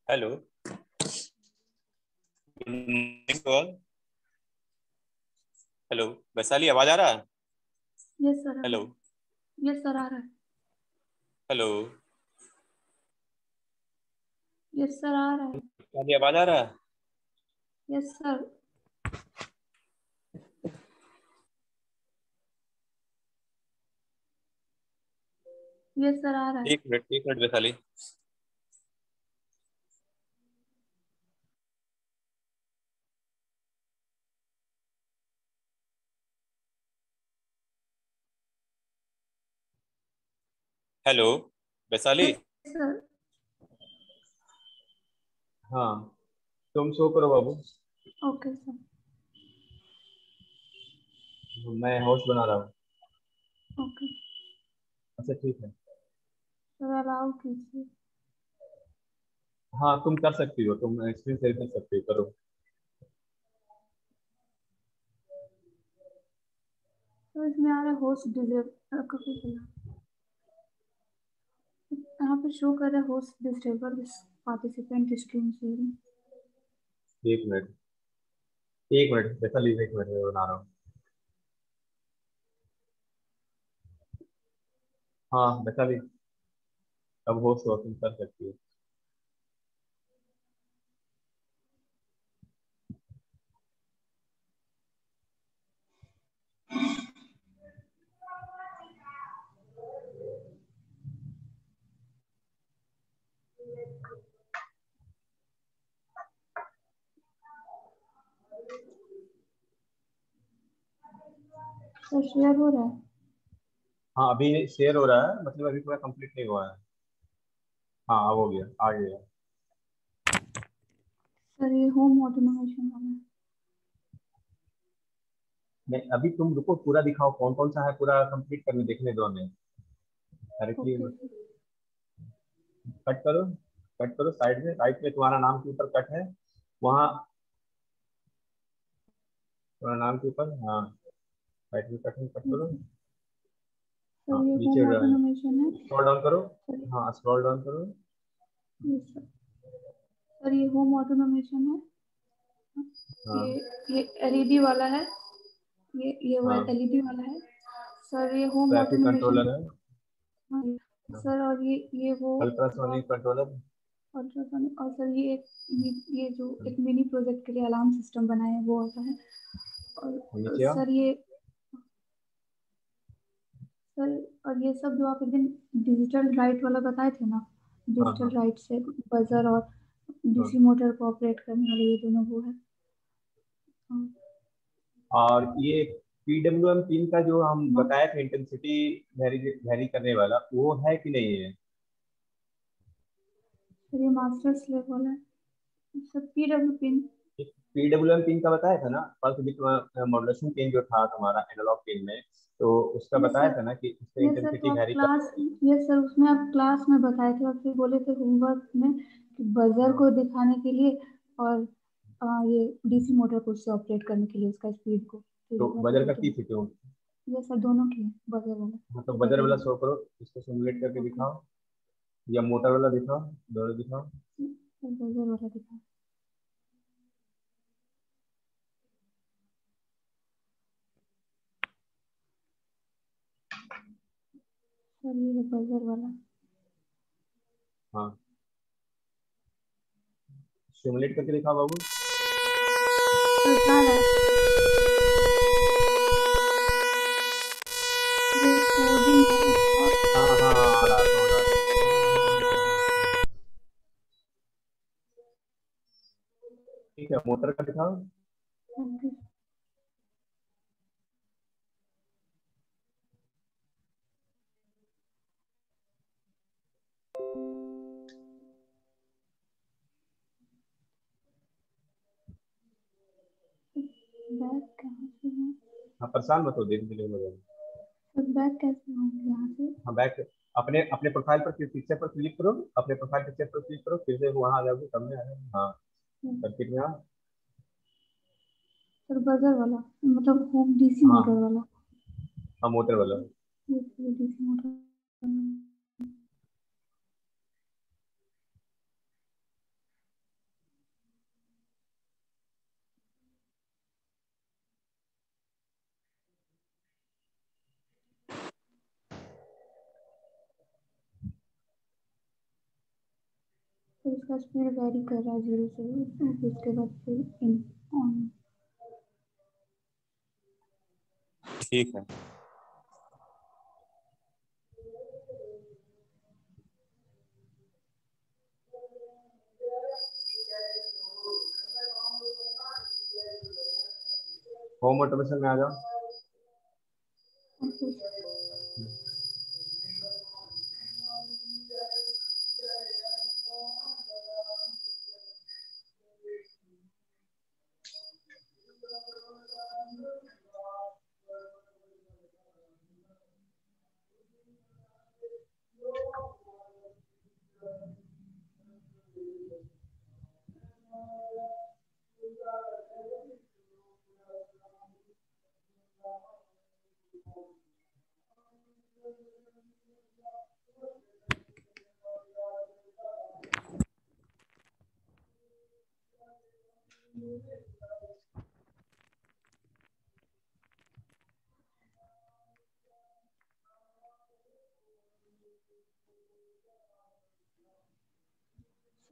Hello, good morning all. Hello Vaishali, आवाज आ रहा है? यस सर आ रहा हेलो है। यस सर आ रहा है। हेलो, यस सर आ रहा है। वैशाली आवाज आ रहा है? Yes sir. यस सर आ रहा है। एक minute Vaishali. Hello Vaishali. Yes sir. हाँ, तुम शो करो बाबू। Okay sir. मैं होस्ट बना रहा हूँ। ओके अच्छा ठीक है। सर अलाउ कीजिए। हाँ तुम कर सकती हो, तुम स्क्रीन शेयर कर सकती हो, करो। तो इसमें आ रहा है होस्ट डिसेबल कभी चला। यहाँ पे शो कर रहा है host disable participant screen sharing. एक मिनट, एक मिनट वैशाली, एक मिनट मैं बना रहा हूँ। हाँ वैशाली, अब होस्ट हो, तुम कर सकती हो। सर शेयर हो रहा है। हाँ अभी शेयर हो रहा है, मतलब अभी पूरा कंप्लीट नहीं हुआ है। हाँ अब हो गया, आ गया। सर ये होम ऑटोमेशन वाला है। नहीं अभी तुम रुको, पूरा दिखाओ कौन कौन सा है, पूरा कंप्लीट करने देखने दो हमें। Directly okay sir. कट करो, कट करो साइड में, राइट में तुम्हारा नाम के ऊपर कट है, वहाँ तुम्हारा नाम के ऊपर, हाँ राइट में कट है, कट करो। सर हाँ ये नीचे होम ऑटोमेशन है। स्क्रॉल डाउन करो। सर हाँ स्क्रॉल डाउन करो। Yes sir. सर ये होम ऑटोमेशन है। हाँ ये एलईडी वाला है। ये वो हाँ एलईडी वाला है। सर ये होम ट्रैफिक ऑटोमेशन। कंट्रोलर है। हाँ हाँ, सर और ये वो अल्ट्रासोनिक कंट्रोलर। अल्ट्रासोनिक और सर ये जो एक मिनी प्रोजेक्ट के लिए अलार्म सिस्टम बनाए हैं वो होता है। और नीचे आओ। सर ये सर और ये सब जो आप एक दिन डिजिटल राइट वाला बताए थे ना, हाँ डिजिटल हाँ राइट से बजर और हाँ। डीसी मोटर को ऑपरेट करने वाले ये दोनों वो है। हाँ। और ये PWM पिन का जो हम हाँ, बताए थे, इंटेंसिटी वेरी वेरी करने वाला, वो है कि नहीं है? सर ये मास्टर स्लेव वाला है। Sir PW pin. PWM pin का बताया था ना, पल्स विड्थ मॉड्यूलेशन पिन जो था तुम्हारा एनालॉग पिन में, तो उसका यस बताया सर। था ना कि उससे यस सर तो इंटेंसिटी आप वेरी कर। क्लास यस सर उसमें आप क्लास में बताए थे और फिर बोले थे होमवर्क में कि बजर हाँ, को दिखाने के लिए और ये डीसी मोटर को उससे ऑपरेट करने के लिए उसका स्पीड को तो तो ये बात बजर बोले का थे। की थी तुम? यस सर दोनों की है बजर वाला। हाँ तो ये बजर बजर वाला वाला। शो करो, इसको सिमुलेट करके ओके दिखाओ, या मोटर वाला दिखाओ, दोनों दिखाओ। सर बजर वाला दिखा। सर ये है बजर वाला। हाँ सिमुलेट करके दिखाओ बाबू। सर जा रहा है। ये कोडिंग है उसका। हाँ हाँ हाँ आ रहा, साउंड आ रहा। ठीक है, मोटर का दिखाओ। ओके। बैक कहाँ से है? हाँ परेशान मत हो, देख मिले हो। सर बैक कैसे होंगे यहाँ से? हाँ बैक, अपने अपने प्रोफाइल पर पिक्चर पर क्लिक करो, अपने प्रोफाइल पिक्चर पर क्लिक करो, फिर से वहाँ आ जाओगे, सामने आ जाओगे। हाँ सर्किट में आओ। सर बजर वाला मतलब होम डीसी मोटर हाँ वाला। हाँ मोटर वाला। ये डीसी मोटर। तो इसका स्पीड वेरी कर रहा है 0 से, फिर उसके बाद फिर इन ऑन। ठीक है। होम ऑटोमेशन में आ जाओ।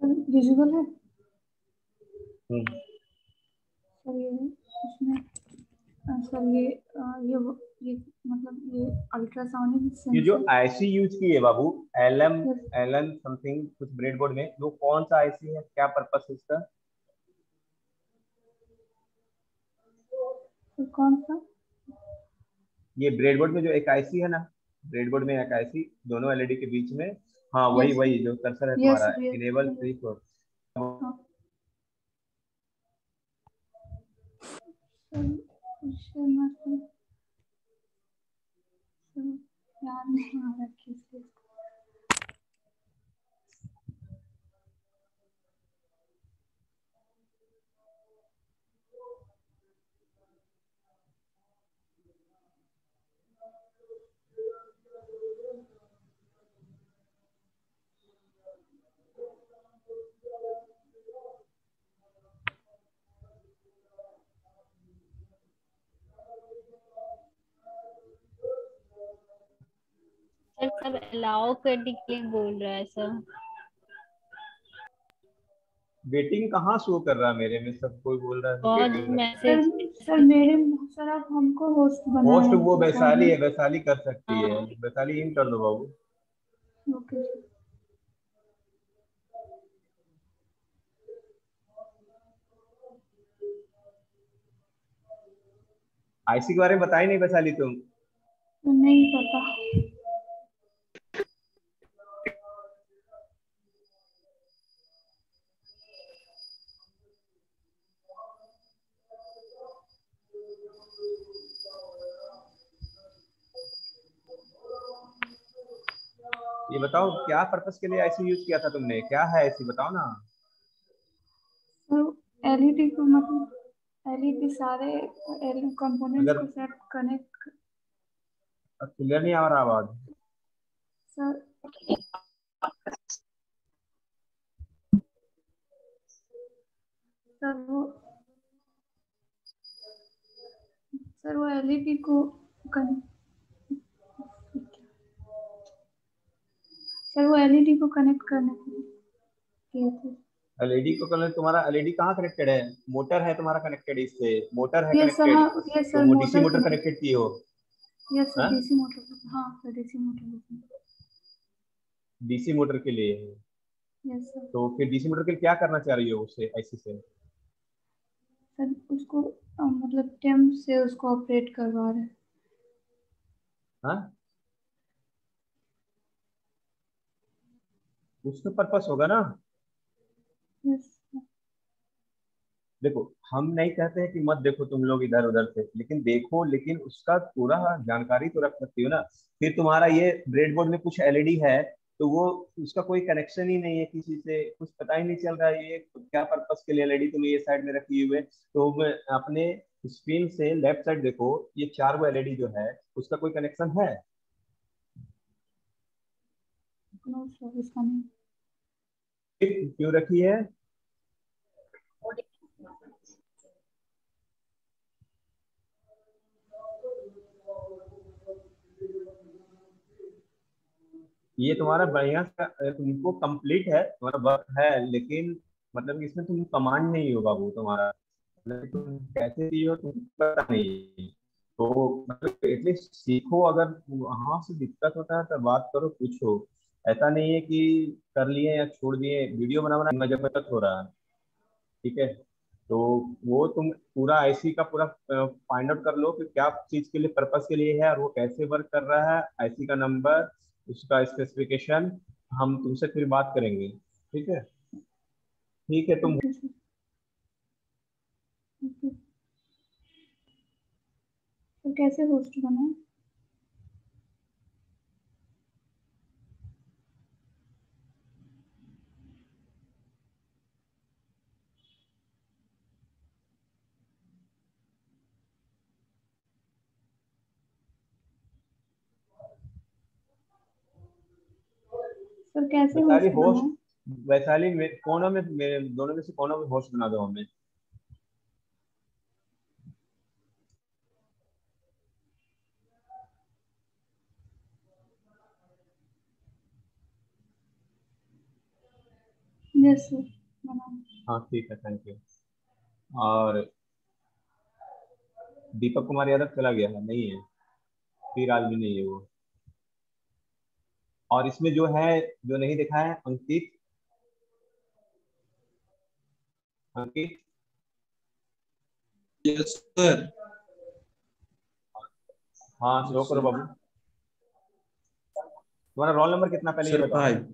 सर विजिबल है हम्म। सर ये इसमें सर ये मतलब ये अल्ट्रासाउंडिंग ये जो सेंसर। आईसी यूज की है बाबू, एलएम एलन समथिंग कुछ ब्रेडबोर्ड में, वो कौन सा आईसी है, क्या पर्पस है इसका? कौन सा? ये ब्रेडबोर्ड में जो एक आईसी है ना, ब्रेडबोर्ड में एक आईसी दोनों एलईडी के बीच में, हाँ वही यस वही जो कर्सर है यस तुम्हारा, यस इनेबल यस। 3 4। हाँ सर उससे मतलब सर याद नहीं आ रहा किस चीज़ का। सर सब अलाउ करने के लिए बोल रहा है सर। वेटिंग कहाँ शो कर रहा है मेरे में, सब कोई बोल रहा है बहुत वेटिंग। Sir message. सर मेरे सर आप हमको होस्ट होस्ट बनाए वो प्रोफाइल वैशाली में। है, वैशाली कर सकती है, हाँ वैशाली इन कर दो बाबू। Okay sir. आईसी के बारे में बताई नहीं वैशाली तुम? तो नहीं पता। ये बताओ क्या पर्पस के लिए आईसी यूज किया था तुमने, क्या है आईसी बताओ ना। सर एलईडी को मतलब एलईडी सारे कंपोनेंट्स अगर को सेट कनेक्ट। क्लियर नहीं आ रहा आवाज। सर सर वो सर वो एलईडी को कन, सर वो एलईडी को कनेक्ट करने के लिए किए थे। एलईडी को कलर, तुम्हारा एलईडी कहाँ कनेक्टेड है? मोटर है तुम्हारा कनेक्टेड, इससे मोटर है ये सर, हाँ कनेक्टेड, ये सर तुम DC motor motor connect. Connected किए हो? ये सर हाँ, डीसी मोटर, हाँ sir DC motor. DC motor के लिए है। Yes sir. तो फिर डीसी मोटर के लिए क्या करना चाह रही हो उससे, आईसी से? सर उसको मतलब टेम्प से उसको ऑपरेट करवा रहे हैं। हाँ, उसका पर्पस होगा ना। Yes sir. देखो, हम नहीं कहते हैं कि मत देखो तुम लोग इधर उधर से, लेकिन देखो, लेकिन उसका पूरा जानकारी तो रख सकती हो ना। फिर तुम्हारा ये ब्रेडबोर्ड में कुछ एलईडी है, तो वो उसका कोई कनेक्शन ही नहीं है किसी से, कुछ पता ही नहीं चल रहा है ये क्या पर्पस के लिए एलईडी तुम्हें ये साइड में रखी हुई है। तो अपने स्क्रीन से लेफ्ट साइड देखो, ये 4 वो एलईडी जो है, उसका कोई कनेक्शन है? नो सर इसका नहीं। क्यों रखी है? ये तुम्हारा बढ़िया सा तुमको कंप्लीट है, तुम्हारा वर्क है, लेकिन मतलब कि इसमें तुम कमांड नहीं होगा वो तुम्हारा, मतलब तुम कैसे दिए हो तुमको पता नहीं। तो मतलब एटलीस्ट सीखो, अगर वहां से दिक्कत होता है तो बात करो, पूछो। ऐसा नहीं है कि कर लिए या छोड़ दिए, वीडियो बना बना मजबूत हो रहा है। ठीक है, तो वो तुम पूरा आईसी का पूरा फाइंड आउट कर लो कि क्या चीज के लिए, पर्पस के लिए है, और वो कैसे वर्क कर रहा है, आईसी का नंबर, उसका स्पेसिफिकेशन, हम तुमसे फिर बात करेंगे। ठीक है, ठीक है तुम। Okay sir. ओके सर, कैसे होस्ट बनाए? सर कैसे वैशाली होस्ट होस्ट, बनाए? वैशाली में कोनों में, दोनों में से कोनों में होस्ट बना दो हमें। यस सर, बनाए। हाँ ठीक है, थैंक यू। और दीपक कुमार यादव चला गया है, नहीं है, फिर आज भी नहीं है वो। और इसमें जो है, जो नहीं दिखा है, अंकित, अंकित। Yes sir. हाँ शो करो बाबू। तुम्हारा रोल नंबर कितना पहले ये सर बताओ। 5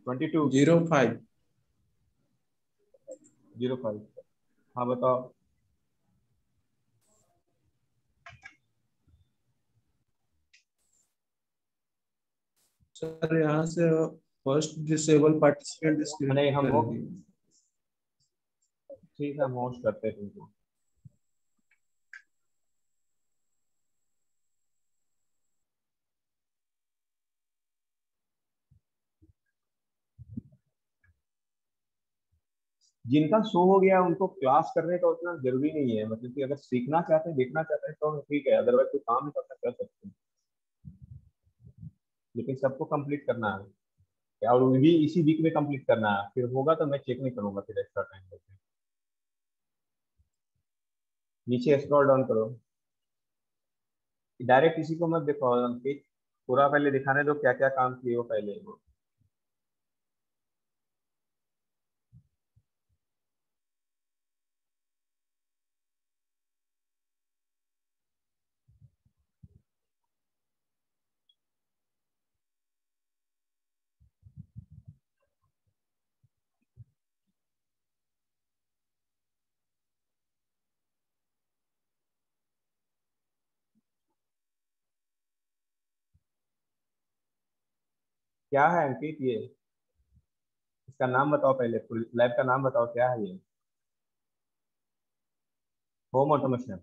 22। 05। 05। हाँ बताओ। सर यहाँ से फर्स्ट डिसेबल पार्टिसिपेंट स्क्रीन नहीं हम कर वो, दिए। ठीक है हम होस्ट करते हैं तुमको। जिनका शो हो गया उनको क्लास करने का उतना जरूरी नहीं है, मतलब कि अगर सीखना चाहते हैं, देखना चाहते हैं तो ठीक है, अदरवाइज कोई काम नहीं करना कर सकते हैं, लेकिन सबको कंप्लीट करना है, और वो भी इसी वीक में कंप्लीट करना है, फिर होगा तो मैं चेक नहीं करूंगा फिर एक्स्ट्रा टाइम लेके। नीचे स्क्रॉल डाउन करो, डायरेक्ट किसी को मत देखो अंकित, पूरा पहले दिखाने दो क्या क्या काम किए हो पहले वो। क्या है अंकित ये, इसका नाम बताओ पहले, फुल लैब का नाम बताओ क्या है ये। Home automation.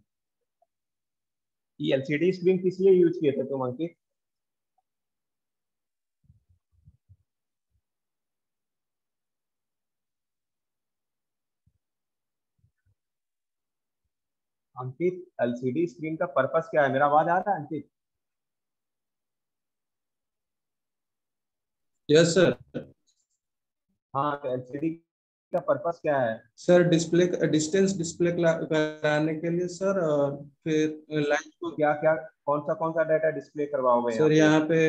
ये एलसीडी स्क्रीन किस लिए यूज किए थे तुम अंकित? अंकित एलसीडी स्क्रीन का पर्पस क्या है, मेरा आवाज आ रहा है अंकित? Yes sir. हाँ तो एलसीडी का पर्पस क्या है? सर डिस्प्ले, डिस्टेंस डिस्प्ले कराने के लिए सर, और फिर लाइट को। क्या क्या, कौन सा डाटा डिस्प्ले करवाओगे यहाँ सर पे? यहाँ पे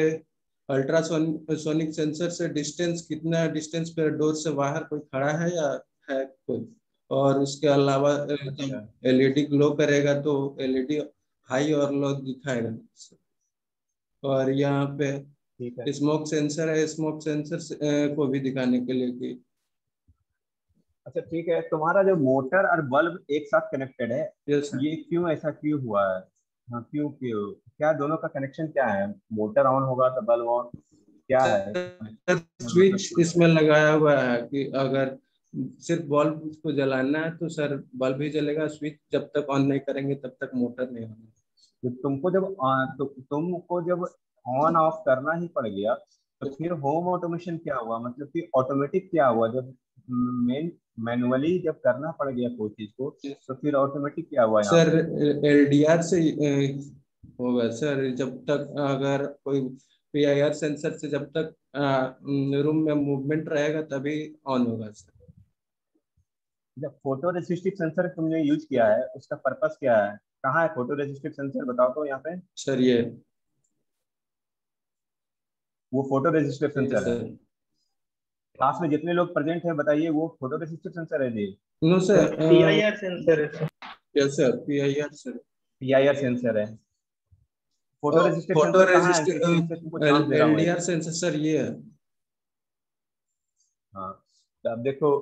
अल्ट्रासोनिक सेंसर से डिस्टेंस, कितना डिस्टेंस पे डोर से बाहर कोई खड़ा है या है कोई। और उसके अलावा अच्छा जब एलईडी ग्लो करेगा तो एलईडी हाई और लो दिखाएगा। और यहाँ ठीक है। पे स्मोक सेंसर है, स्मोक सेंसर को भी दिखाने के लिए कि। अच्छा ठीक है, तुम्हारा जो मोटर और बल्ब एक साथ कनेक्टेड है, यस सर। ये क्यों, ऐसा क्यों हुआ है? हाँ क्यों क्यों, क्या दोनों का कनेक्शन क्या है? मोटर ऑन होगा तो बल्ब ऑन, क्या है सर मतलब? स्विच इसमें लगाया हुआ है कि अगर सिर्फ बल्ब को जलाना है तो सर बल्ब ही जलेगा, स्विच जब तक ऑन नहीं करेंगे तब तक मोटर नहीं होगा। तो तुमको जब तुमको जब ऑन ऑफ करना ही पड़ गया, तो फिर होम ऑटोमेशन क्या हुआ, मतलब कि ऑटोमेटिक क्या हुआ जब मेन मैनुअली जब करना पड़ गया कोई चीज को, तो फिर ऑटोमेटिक क्या हुआ यहाँ सर पे? एलडीआर से होगा सर, जब तक अगर कोई PIR सेंसर से जब तक रूम में मूवमेंट रहेगा तभी ऑन होगा सर। जब फोटो रेसिस्टिव सेंसर तुमने यूज किया है उसका पर्पस क्या है? कहाँ है फोटो रेसिस्टिव सेंसर, बताओ तो यहाँ पे। सर ये वो फोटो रेसिस्टिव सेंसर है। सर, क्लास में जितने लोग प्रेजेंट हैं बताइए, वो फोटो रेसिस्टिव सेंसर है जी? No sir sir, PIR sensor है sir. Yes sir, PIR sir. PIR sensor है। फोटो रेसिस्टिव फोटो सेंसर कहाँ है, रेजिस्ट किस चीज से तुमको चांस दे रहा हूँ LDR एक? सेंसर सर ये है। हाँ, तो अब देखो,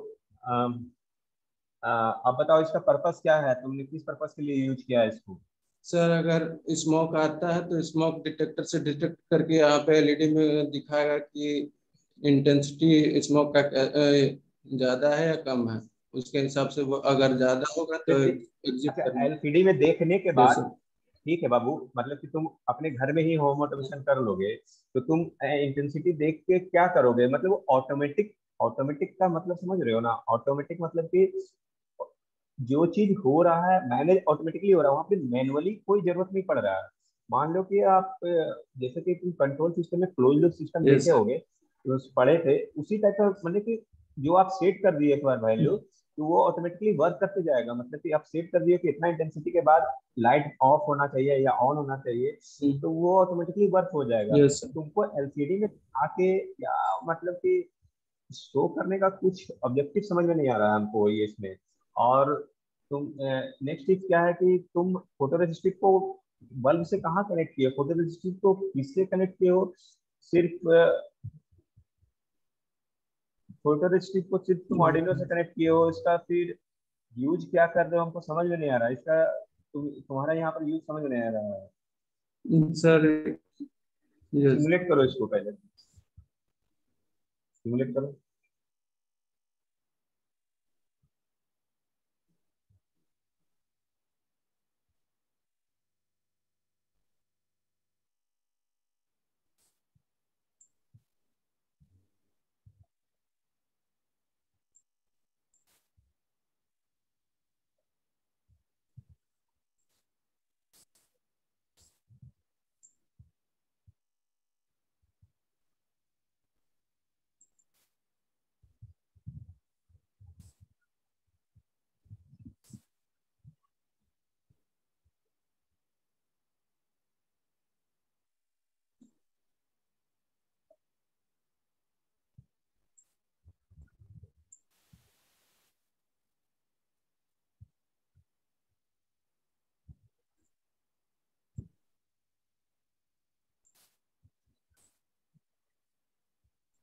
अब बताओ इसका पर्पस क्या है, तुमने किस पर्पस के लिए यूज किया है इसको? सर अगर स्मोक आता है तो स्मोक डिटेक्टर से डिटेक्ट करके यहाँ पे LED में दिखाएगा कि इंटेंसिटी स्मोक का ज्यादा है या कम है। उसके हिसाब से वो अगर ज्यादा होगा तो एग्जिट अच्छा, करना। LCD में देखने के यस बाद सर। ठीक है बाबू, मतलब कि तुम अपने घर में ही होम ऑटोमेशन कर लोगे, तो तुम इंटेंसिटी देख के क्या करोगे, मतलब वो ऑटोमेटिक, ऑटोमेटिक का मतलब समझ रहे हो ना? ऑटोमेटिक मतलब कि जो चीज हो रहा है मैनेज ऑटोमेटिकली हो रहा है, वहां पे मैनुअली कोई जरूरत नहीं पड़ रहा है। मान लो कि आप जैसे कि तुम कंट्रोल सिस्टम में क्लोज लूप सिस्टम यस देखे सर। होगे, तो उस पढ़े थे उसी टाइप का, मतलब कि जो आप सेट कर दिए एक बार वैल्यू, तो वो ऑटोमेटिकली वर्क करते जाएगा। मतलब कि आप सेट कर दिए कि इतना इंटेंसिटी के बाद लाइट ऑफ होना चाहिए या ऑन होना चाहिए, तो वो ऑटोमेटिकली वर्क हो जाएगा। Yes sir. तुमको एलसीडी में आके या मतलब कि शो करने का कुछ ऑब्जेक्टिव समझ में नहीं आ रहा है हमको ये इसमें। और तुम नेक्स्ट चीज क्या है कि तुम फोटो रेजिस्टिव को बल्ब से कहाँ कनेक्ट किए, फोटो रेजिस्टिव को किससे कनेक्ट किए हो? सिर्फ फोटो रेजिस्टिव को सिर्फ तुम ऑर्डिनो से कनेक्ट किए हो, इसका फिर यूज क्या कर रहे हो हमको समझ में नहीं आ रहा है इसका। तुम्हारा यहाँ पर यूज समझ में नहीं आ रहा है। Sir yes. सिमुलेट करो इसको पहले, सिमुलेट करो।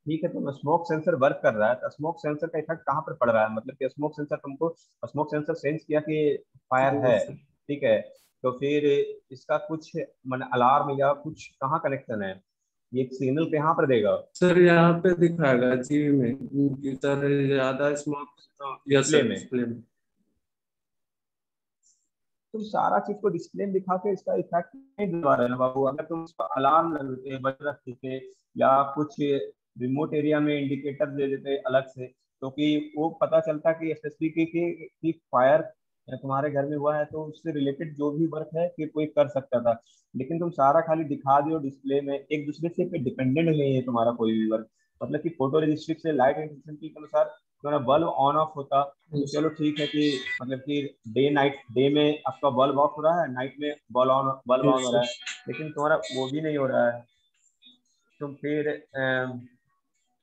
ठीक है, तो स्मोक सेंसर वर्क कर रहा है, तो स्मोक सेंसर का इफेक्ट कहाँ पर पड़ रहा है? मतलब कि स्मोक सेंसर तुमको, स्मोक सेंसर सेंस किया कि फायर है, ठीक है, तो फिर इसका कुछ मन अलार्म या कुछ कहाँ कनेक्शन है? ये सिग्नल कहाँ पर देगा? सर यहाँ पे दिखाएगा जीवी में कि सर ज्यादा स्मोक। यस डिस्प्ले सर, में? डिस्प्ले में। तुम सारा चीज को डिस्प्ले में दिखा के इसका इफेक्ट नहीं दिलवा रहे ना बाबू। अगर तुम उसको अलार्म लगते बज रखते थे या कुछ रिमोट एरिया में इंडिकेटर दे देते अलग से, तो कि वो पता चलता कि स्पेसिफिक कि फायर तुम्हारे घर में हुआ है, तो उससे रिलेटेड जो भी वर्क है फिर कोई कर सकता था। लेकिन तुम सारा खाली दिखा दियो डिस्प्ले में, एक दूसरे से डिपेंडेंट नहीं है तुम्हारा कोई भी वर्क। मतलब कि फोटो रजिस्ट्री से लाइट इंटेंसिटी के अनुसार तुम्हारा बल्ब ऑन ऑफ होता, तो चलो ठीक है कि मतलब कि डे नाइट, डे में आपका बल्ब ऑफ हो रहा है, नाइट में बल्ब ऑन हो रहा है, लेकिन तुम्हारा वो भी नहीं हो रहा है। तुम फिर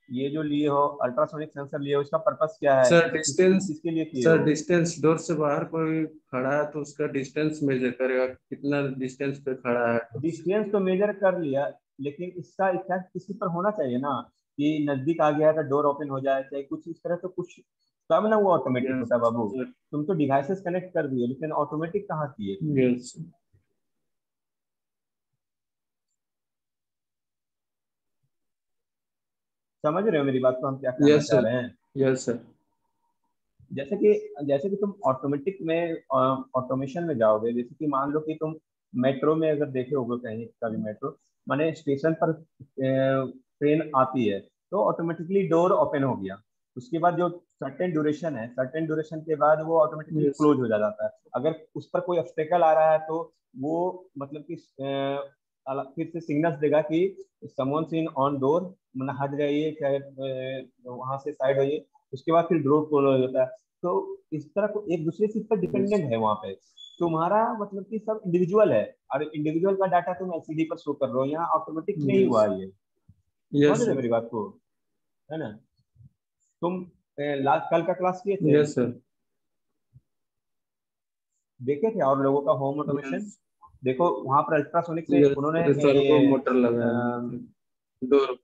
ये जो लिए हो अल्ट्रासोनिक सेंसर लिए हो, इसका पर्पस क्या है, सर किस डिस्टेंस, चीज के लिए किए सर हो? डिस्टेंस, डोर से बाहर कोई खड़ा है तो उसका डिस्टेंस मेजर करेगा कितना डिस्टेंस पे खड़ा है। डिस्टेंस तो मेजर कर लिया, लेकिन इसका इफेक्ट किसी पर होना चाहिए ना, कि नजदीक आ गया है तो डोर ओपन हो जाए, चाहे कुछ इस तरह से कुछ, तब ना वो ऑटोमेटिक यस होता है बाबू। सर। तुम तो डिवाइसेस कनेक्ट कर दिए लेकिन ऑटोमेटिक कहाँ किए तुम? यस। समझ रहे हो मेरी बात को, हम क्या कहना यस चाह सर। रहे हैं? Yes sir. जैसे कि तुम ऑटोमेटिक में ऑटोमेशन में जाओगे, जैसे कि मान लो कि तुम मेट्रो में अगर देखे होगे कहीं का भी मेट्रो, माने स्टेशन पर ट्रेन आती है तो ऑटोमेटिकली डोर ओपन हो गया, उसके बाद जो सर्टेन ड्यूरेशन है, सर्टेन ड्यूरेशन के बाद वो ऑटोमेटिकली Yes. क्लोज हो जाता है। अगर उस पर कोई ऑब्स्टेकल आ रहा है तो वो मतलब कि फिर से सिग्नल्स देगा कि समवन सीन ऑन डोर, मतलब हट जाइए, चाहे वहां से साइड होइए। उसके बाद फिर डोर क्लोज होता है। तो इस तरह को एक दूसरे से पर डिपेंडेंट है वहाँ पे। तुम्हारा मतलब कि सब इंडिविजुअल है, और इंडिविजुअल का डाटा तुम एलसीडी पर शो कर रहे हो, यहाँ ऑटोमेटिक नहीं Yes. हुआ ये। Yes, समझ रहे sir. मेरी बात को, है ना? तुम कल का क्लास किए थे, Yes, sir. देखे थे और लोगों का होम ऑटोमेशन? Yes. देखो वहां पर अल्ट्रासोनिक से Yes. उन्होंने सर्वो ये मोटर लगा है डोर।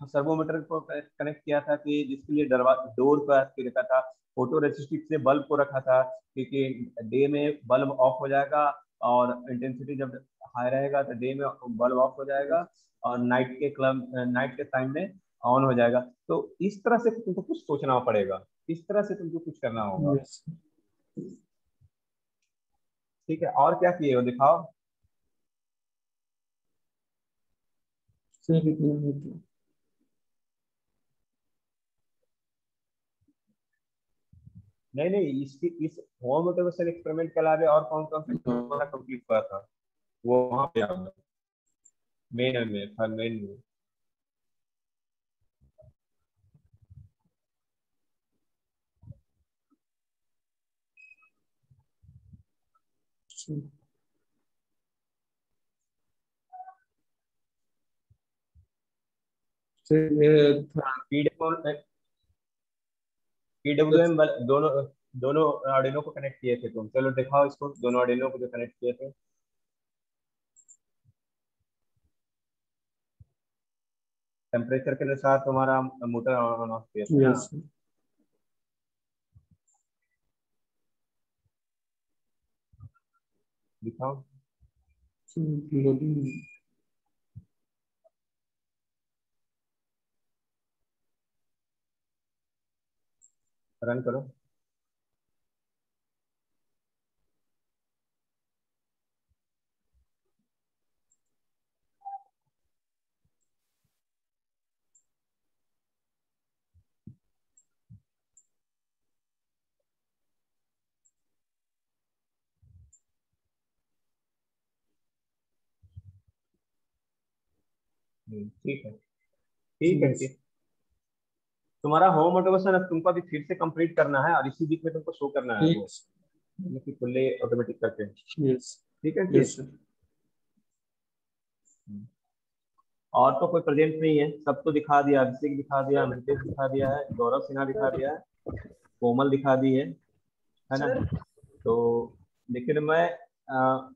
सर्वोमीटर को कनेक्ट किया था कि जिसके लिए डोर पर रखा था। फोटो रेसिस्टिव से बल्ब को रखा था, क्योंकि डे में बल्ब ऑफ हो जाएगा और इंटेंसिटी जब हाई रहेगा तो डे में बल्ब ऑफ हो जाएगा, और नाइट के टाइम में ऑन हो जाएगा। तो इस तरह से तुमको कुछ सोचना पड़ेगा, इस तरह से तुमको कुछ करना होगा। Yes. ठीक है, और क्या किए हो दिखाओ। सर इतना ही था। नहीं नहीं, इसकी इस होम ऑटोमेशन एक्सपेरिमेंट के अलावा और कौन कौन सा तुम्हारा कंप्लीट हुआ था? वो वहां पे मेन में। सर ये था। पीडब्ल्यूएम दोनों दोनों आर्डिनो को कनेक्ट किए थे तुम। चलो दिखाओ इसको, दोनों आर्डिनो को जो कनेक्ट किए थे। टेम्परेचर के अनुसार तुम्हारा मोटर ऑन ऑफ किया था ना? यस दिखाओ। लोडिंग। रन करो। ठीक है, ठीक है, ठीक। तुम्हारा होम ऑटोमेशन अब तुमको अभी फिर से कंप्लीट करना है, और इसी वीक में तुमको शो करना है वो, कि फुल्ली ऑटोमेटिक करके। यस ठीक है, यस ठीक। सर। और तो कोई प्रेजेंट नहीं है, सब तो दिखा दिया। अभिषेक दिखा दिया, अमृतेश दिखा दिया है, गौरव सिन्हा दिखा दिया है, कोमल दिखा दी है ना? तो लेकिन मैं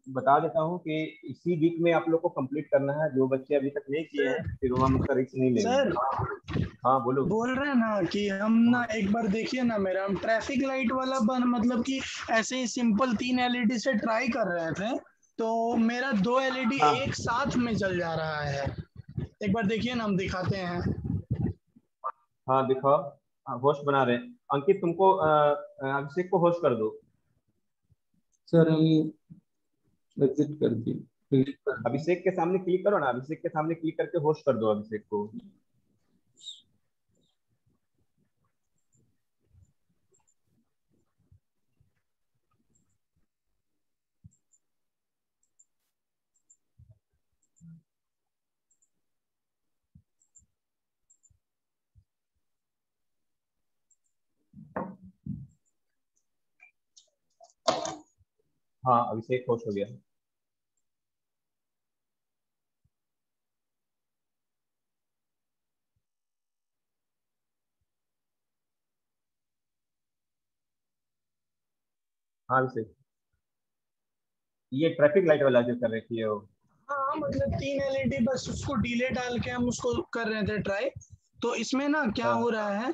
बता देता हूँ कि इसी वीक में आप लोग को कंप्लीट करना है। जो बच्चे अभी तक नहीं किए हैं फिर हम उसका रिस्क नहीं लेंगे। सर हाँ बोलो। बोल रहे हैं ना कि हम ना एक बार देखिए ना, मेरा हम ट्रैफिक लाइट वाला मतलब कि ऐसे ही सिंपल 3 एलईडी से ट्राई कर रहे थे, तो मेरा 2 एलईडी हाँ एक साथ में जल जा रहा है। एक बार देखिए ना, हम दिखाते हैं। हाँ दिखाओ। हाँ, होस्ट बना रहे हैं। अंकित तुमको अभिषेक को होस्ट कर दो। सर हम एग्जिट कर दिए, डिलीट कर दिए। अभिषेक के सामने क्लिक करो ना, अभिषेक के सामने क्लिक करके होस्ट कर दो अभिषेक को। हाँ अभिषेक होस्ट हो गया। हाँ अभिषेक, ये ट्रैफिक लाइट वाला जो कर रखी है वो। हाँ मतलब 3 एलईडी, बस उसको डिले डाल के हम उसको कर रहे थे ट्राई। तो इसमें ना क्या हाँ हो रहा है,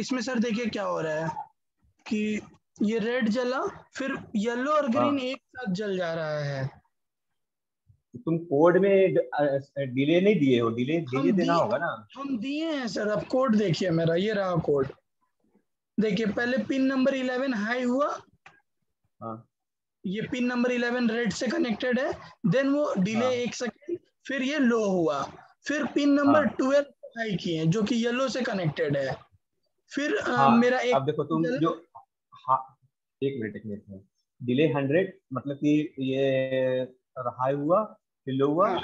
इसमें सर देखिए क्या हो रहा है कि ये रेड जला, फिर येलो और ग्रीन हाँ, एक साथ जल जा रहा है। तुम कोड में डिले नहीं दिए हो, डिले हम डिले देना दिए होगा ना। हम दिए हैं सर। अब कोड देखिए मेरा, ये रहा कोड। देखिए पहले पिन नंबर 11 हाई हुआ, हाँ ये पिन नंबर 11 रेड से कनेक्टेड है। देन वो डिले हाँ 1 सेकेंड, फिर ये लो हुआ, फिर पिन नंबर हाँ 12 हाई की है जो कि येलो से कनेक्टेड है। फिर हाँ मेरा एक अब देखो तुम जो, हाँ एक मिनट में, डिले 100 मतलब कि ये हाई हुआ, फिर लो हुआ, हाँ,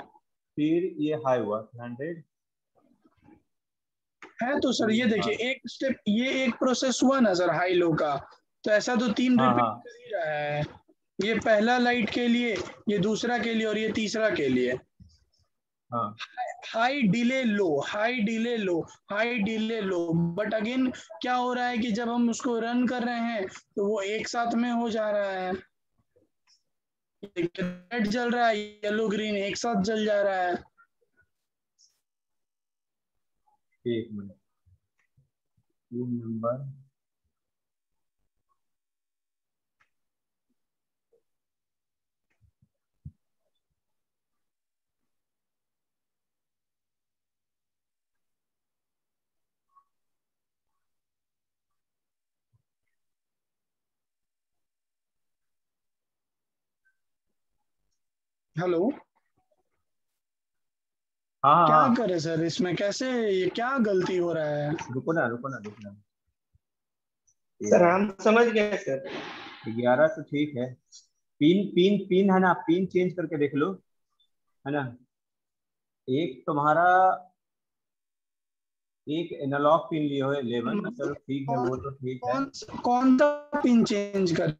फिर ये हाई हुआ 100। है तो सर ये देखिए एक स्टेप, ये एक प्रोसेस हुआ ना सर हाई लो का, तो ऐसा तो 3 हाँ रिपीट हाँ कर ही रहा है। ये पहला लाइट के लिए, ये दूसरा के लिए और ये तीसरा के लिए। हाँ high delay low, high delay low, high delay low, but again क्या हो रहा है कि जब हम उसको रन कर रहे हैं तो वो एक साथ में हो जा रहा है। रेड जल रहा है, येलो ग्रीन एक साथ जल जा रहा है। एक मिनट, 3 नंबर। हेलो, हाँ हाँ क्या हाँ, करे सर इसमें, कैसे ये क्या गलती हो रहा है? रुको ना रुको ना रुको ना। सर 11, हम समझ गए सर। 11 तो ठीक है। पिन पिन पिन है ना, पिन चेंज करके देख लो, है ना। एक तुम्हारा, एक एनालॉग पिन लिए हो 11, चलो ठीक है, कौन वो तो ठीक है। कौन कौन सा पिन चेंज कर?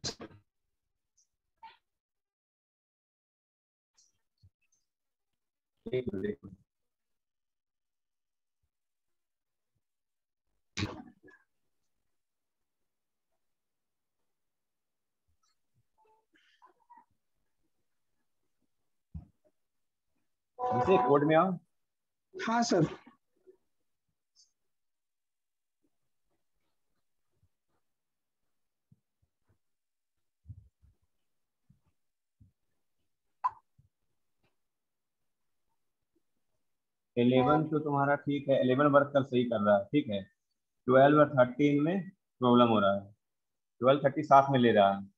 एक मिनट एक मिनट। जैसे कोड में आओ। हाँ सर। 11 तो तुम्हारा ठीक है, 11 वर्क कल सही कर रहा है, ठीक है। 12 और 13 में प्रॉब्लम हो रहा है, 12 30 साथ में ले रहा है।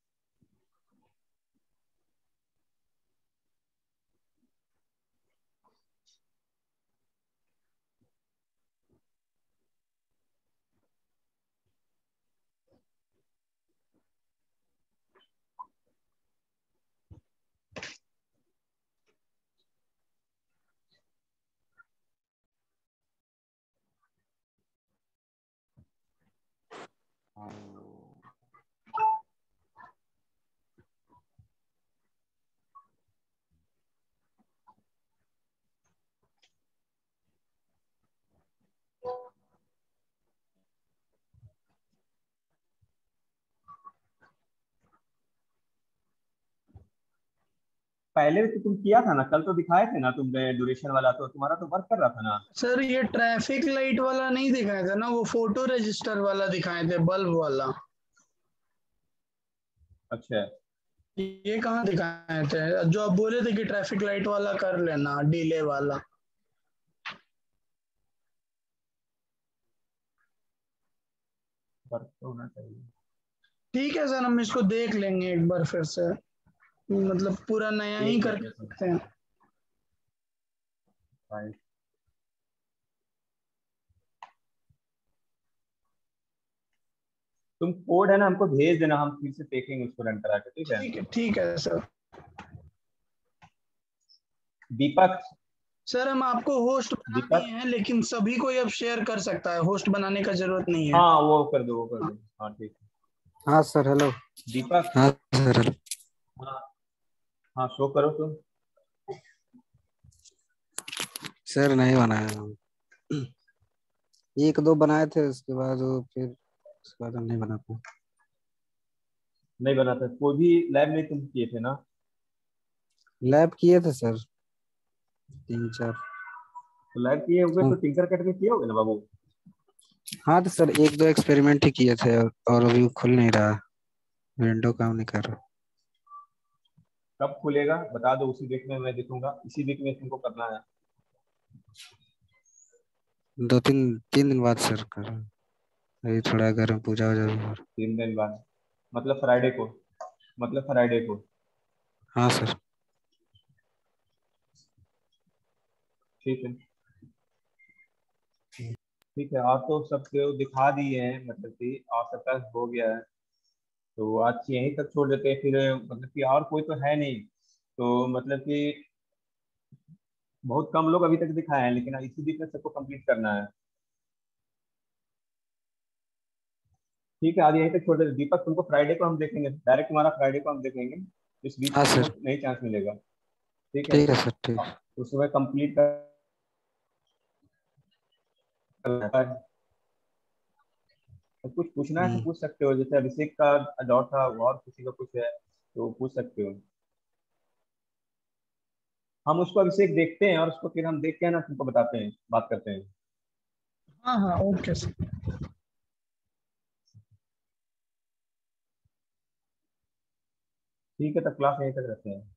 पहले भी तो तुम किया था ना, कल तो दिखाए थे ना तुमने ड्यूरेशन वाला, तो तुम्हारा तो वर्क कर रहा था ना। सर ये ट्रैफिक लाइट वाला नहीं दिखाया था ना, वो फोटो रजिस्टर वाला दिखाए थे, बल्ब वाला। अच्छा, ये कहाँ दिखाए थे जो आप बोले थे कि ट्रैफिक लाइट वाला कर लेना, डिले वाला? वर्क तो होना चाहिए। ठीक है सर, हम इसको देख लेंगे एक बार फिर से, मतलब पूरा नया ही एक मिनट करके एक मिनट। देखते हैं। फाइल, तुम कोड है ना हमको भेज देना, हम फिर से देखेंगे उसको रन करा के, ठीक है। ठीक है सर। दीपक। सर हम आपको होस्ट बना दिए दीपक, हैं, लेकिन सभी कोई अब शेयर कर सकता है, होस्ट बनाने का जरूरत नहीं है। हाँ वो कर दो वो कर दो, हाँ ठीक है। हाँ सर हेलो। दीपक। हाँ सर हेलो। हाँ हाँ, शो करो तुम। सर नहीं बनाया, एक दो बनाए थे उसके बाद वो फिर उसके बाद हम नहीं बना पाए। नहीं बना था, कोई भी लैब में तुम किए थे ना। लैब किए थे सर 3 4। तो लैब किए हुए हाँ तो टिंकर कट में किए होगे ना बाबू। हाँ, तो सर एक दो एक्सपेरिमेंट ही किए थे और अभी खुल नहीं रहा, विंडो काम नहीं कर रहा। कब खुलेगा बता दो, उसी वीक में मैं देखूंगा, इसी वीक में तुमको करना है। 2 3 दिन बाद सर कर रहा हूँ। अभी थोड़ा घर में पूजा वूजा भी हो रहा। 3 दिन बाद, मतलब फ्राइडे को, मतलब फ्राइडे को। हाँ सर। ठीक है। ठीक है, आप तो सबको दिखा दिए हैं, मतलब कि आप सबका हो गया है, तो आज यहीं तक छोड़ देते हैं फिर। मतलब कि और कोई तो है नहीं, तो मतलब कि बहुत कम लोग अभी तक दिखाए हैं, लेकिन इसी बीच में सबको कंप्लीट करना है। ठीक है, आज यहीं तक छोड़ देते हैं। दीपक, तुमको फ्राइडे को हम देखेंगे, डायरेक्ट तुम्हारा फ्राइडे को हम देखेंगे। इस बीच हाँ में तुमको सर। नहीं चांस मिलेगा। ठीक है, ठीक है सर, ठीक। उस समय कंप्लीट करना है। तो कुछ पूछना है तो हम्म। पूछ सकते हो, जैसे अभिषेक का डाउट था, और किसी का कुछ है तो पूछ सकते हो। हम उसको अभिषेक देखते हैं, और उसको फिर हम देख के ना तुमको बताते हैं, बात करते हैं। हाँ हाँ ओके सर। ठीक है, तब क्लास यहीं तक रखते हैं।